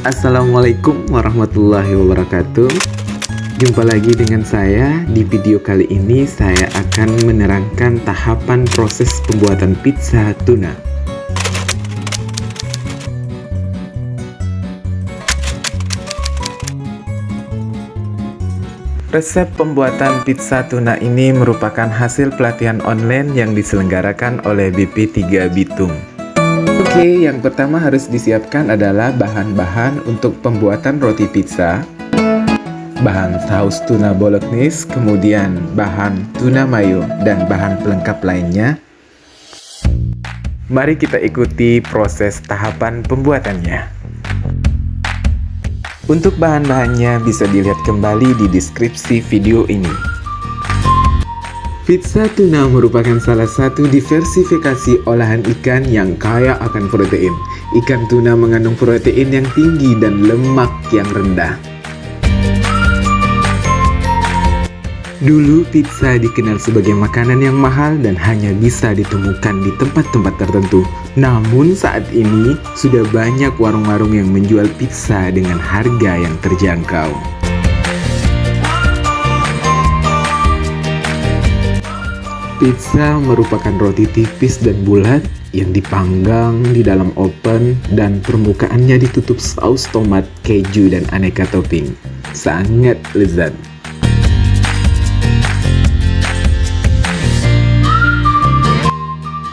Assalamualaikum warahmatullahi wabarakatuh. Jumpa lagi dengan saya. Di video kali ini saya akan menerangkan tahapan proses pembuatan pizza tuna. Resep pembuatan pizza tuna ini merupakan hasil pelatihan online yang diselenggarakan oleh BP3 Bitung. Oke, yang pertama harus disiapkan adalah bahan-bahan untuk pembuatan roti pizza, bahan saus tuna bolognese, kemudian bahan tuna mayo, dan bahan pelengkap lainnya. Mari kita ikuti proses tahapan pembuatannya. Untuk bahan-bahannya bisa dilihat kembali di deskripsi video ini. Pizza tuna merupakan salah satu diversifikasi olahan ikan yang kaya akan protein. Ikan tuna mengandung protein yang tinggi dan lemak yang rendah. Dulu pizza dikenal sebagai makanan yang mahal dan hanya bisa ditemukan di tempat-tempat tertentu. Namun saat ini sudah banyak warung-warung yang menjual pizza dengan harga yang terjangkau. Pizza merupakan roti tipis dan bulat yang dipanggang di dalam oven dan permukaannya ditutup saus tomat, keju, dan aneka topping. Sangat lezat.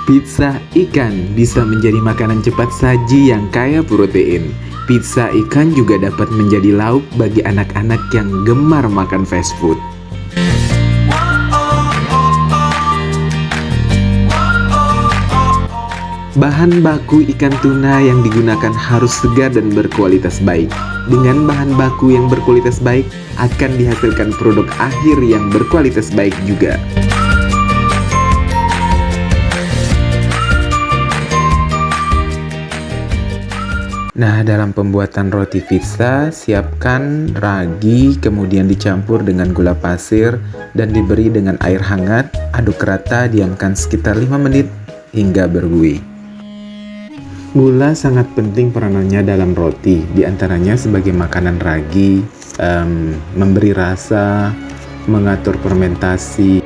Pizza ikan bisa menjadi makanan cepat saji yang kaya protein. Pizza ikan juga dapat menjadi lauk bagi anak-anak yang gemar makan fast food. Bahan baku ikan tuna yang digunakan harus segar dan berkualitas baik. Dengan bahan baku yang berkualitas baik, akan dihasilkan produk akhir yang berkualitas baik juga. Nah, dalam pembuatan roti pizza, siapkan ragi, kemudian dicampur dengan gula pasir dan diberi dengan air hangat. Aduk rata, diamkan sekitar 5 menit hingga berbuih. Gula sangat penting peranannya dalam roti, diantaranya sebagai makanan ragi, memberi rasa, mengatur fermentasi.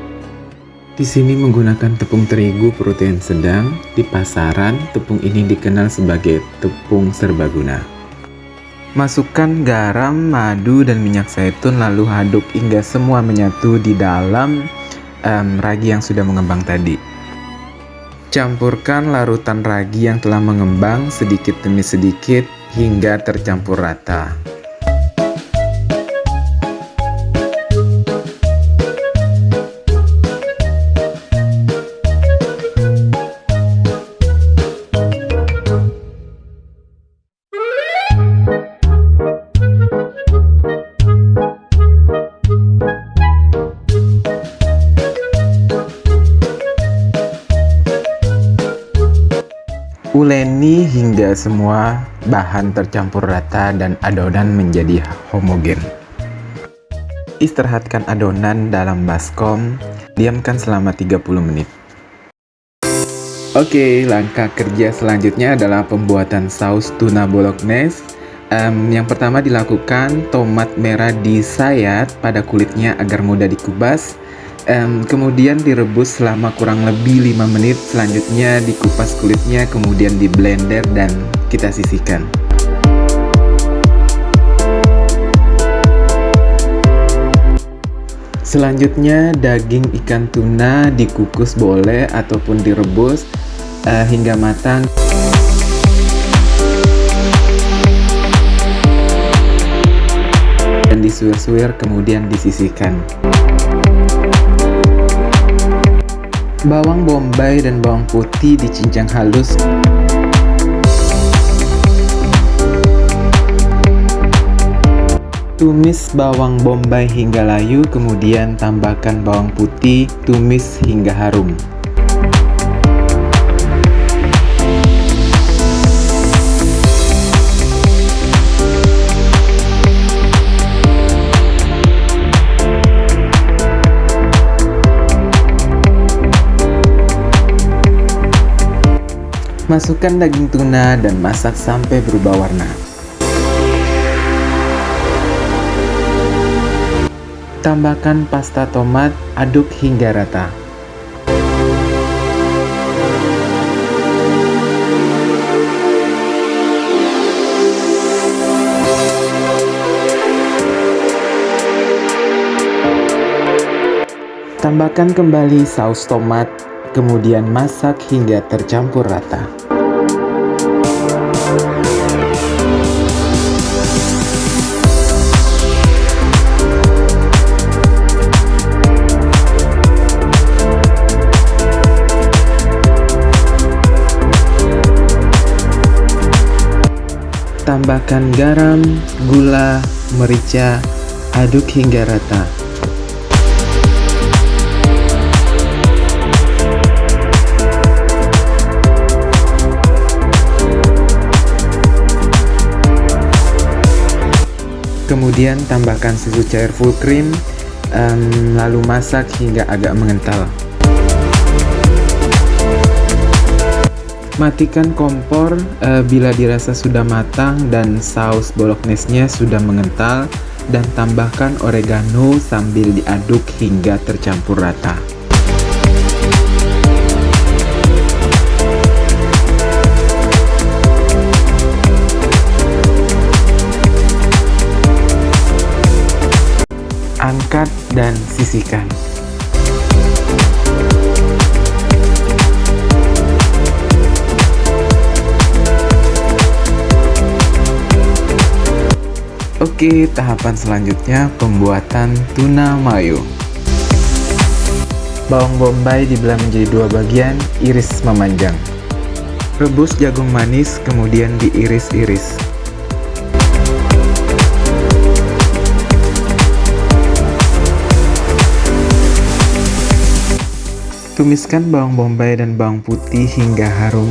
Di sini menggunakan tepung terigu protein sedang. Di pasaran, tepung ini dikenal sebagai tepung serbaguna. Masukkan garam, madu, dan minyak zaitun lalu aduk hingga semua menyatu di dalam ragi yang sudah mengembang tadi. Campurkan larutan ragi yang telah mengembang sedikit demi sedikit hingga tercampur rata. Uleni hingga semua bahan tercampur rata dan adonan menjadi homogen. Istirahatkan adonan dalam baskom, diamkan selama 30 menit. Oke, langkah kerja selanjutnya adalah pembuatan saus tuna bolognese. Yang pertama dilakukan tomat merah disayat pada kulitnya agar mudah dikupas. Kemudian direbus selama kurang lebih 5 menit. Selanjutnya dikupas kulitnya, kemudian di blender dan kita sisihkan. Selanjutnya daging ikan tuna dikukus boleh ataupun direbus hingga matang. Dan disuir-suir kemudian disisihkan. Bawang bombay dan bawang putih dicincang halus. Tumis bawang bombay hingga layu, kemudian tambahkan bawang putih, tumis hingga harum. Masukkan daging tuna dan masak sampai berubah warna. Tambahkan pasta tomat, aduk hingga rata. Tambahkan kembali saus tomat, kemudian masak hingga tercampur rata. Tambahkan garam, gula, merica, aduk hingga rata. Kemudian tambahkan susu cair full cream, lalu masak hingga agak mengental. Matikan kompor bila dirasa sudah matang dan saus bolognese-nya sudah mengental, dan tambahkan oregano sambil diaduk hingga tercampur rata. Angkat dan sisihkan. Oke, tahapan selanjutnya pembuatan tuna mayo. Bawang bombay dibelah menjadi 2 bagian, iris memanjang. Rebus jagung manis, kemudian diiris-iris. Tumiskan bawang bombay dan bawang putih hingga harum.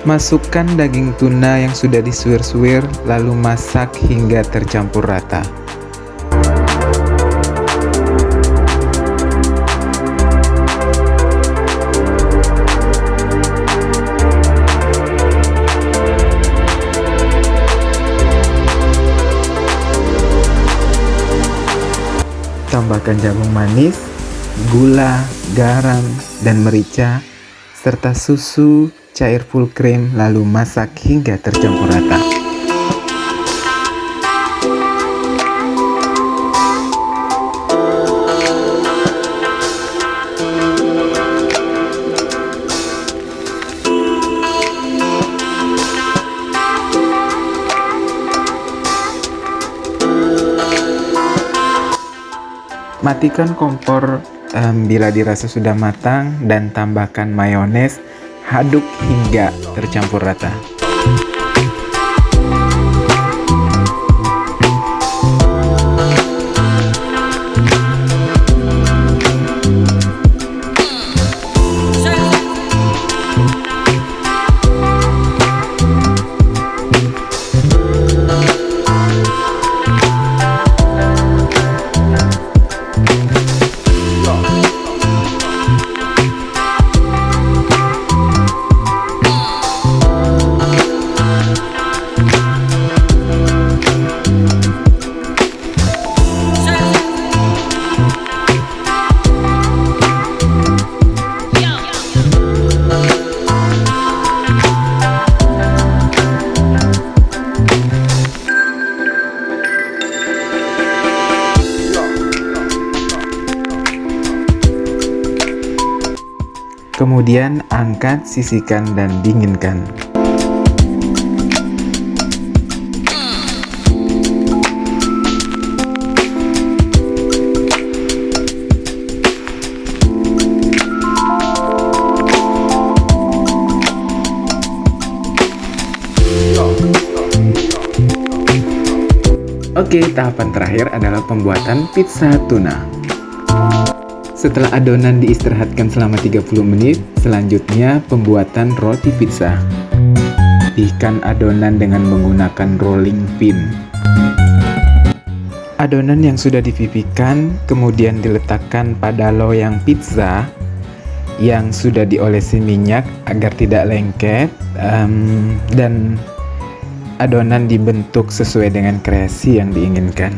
Masukkan daging tuna yang sudah disuir-suir, lalu masak hingga tercampur rata. Tambahkan jagung manis, gula, garam, dan merica, serta susu cair full cream, lalu masak hingga tercampur rata. Matikan kompor bila dirasa sudah matang dan tambahkan mayones, aduk hingga tercampur rata. Kemudian angkat, sisihkan, dan dinginkan. Oke, tahapan terakhir adalah pembuatan pizza tuna. Setelah adonan diistirahatkan selama 30 menit, selanjutnya pembuatan roti pizza. Pipihkan adonan dengan menggunakan rolling pin. Adonan yang sudah dipipihkan kemudian diletakkan pada loyang pizza yang sudah diolesi minyak agar tidak lengket, dan adonan dibentuk sesuai dengan kreasi yang diinginkan.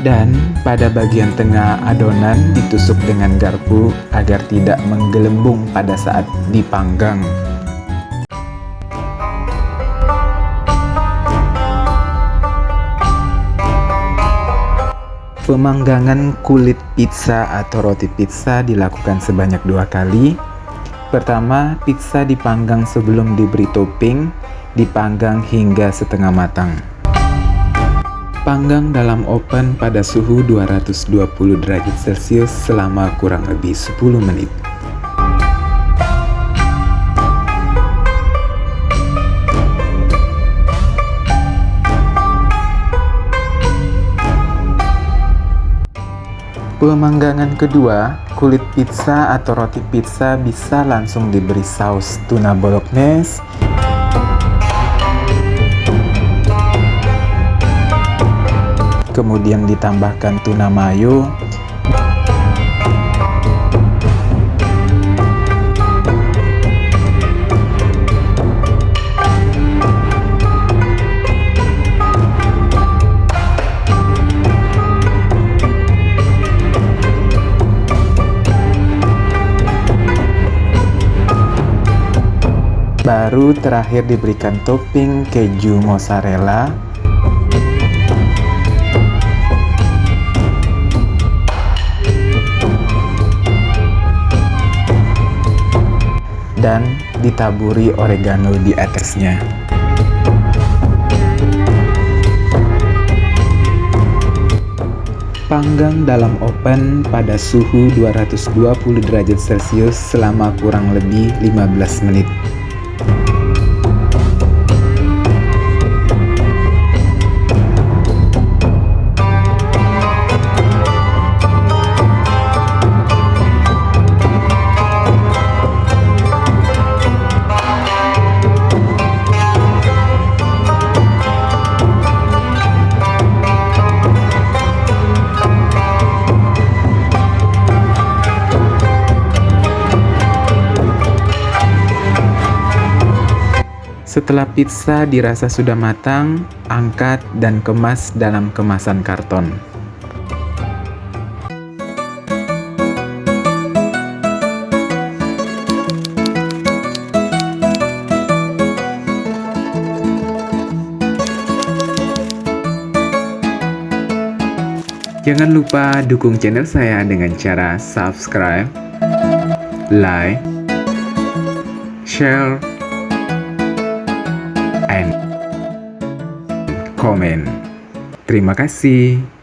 Dan pada bagian tengah adonan ditusuk dengan garpu agar tidak menggelembung pada saat dipanggang. Pemanggangan kulit pizza atau roti pizza dilakukan sebanyak 2 kali. Pertama, pizza dipanggang sebelum diberi topping, dipanggang hingga setengah matang. Panggang dalam oven pada suhu 220 derajat Celcius selama kurang lebih 10 menit. Pemanggangan kedua, kulit pizza atau roti pizza bisa langsung diberi saus tuna bolognese, kemudian ditambahkan tuna mayo, baru terakhir diberikan topping keju mozzarella, dan ditaburi oregano di atasnya. Panggang dalam oven pada suhu 220 derajat Celcius selama kurang lebih 15 menit. Setelah pizza dirasa sudah matang, angkat dan kemas dalam kemasan karton. Jangan lupa dukung channel saya dengan cara subscribe, like, share, and comment. Terima kasih.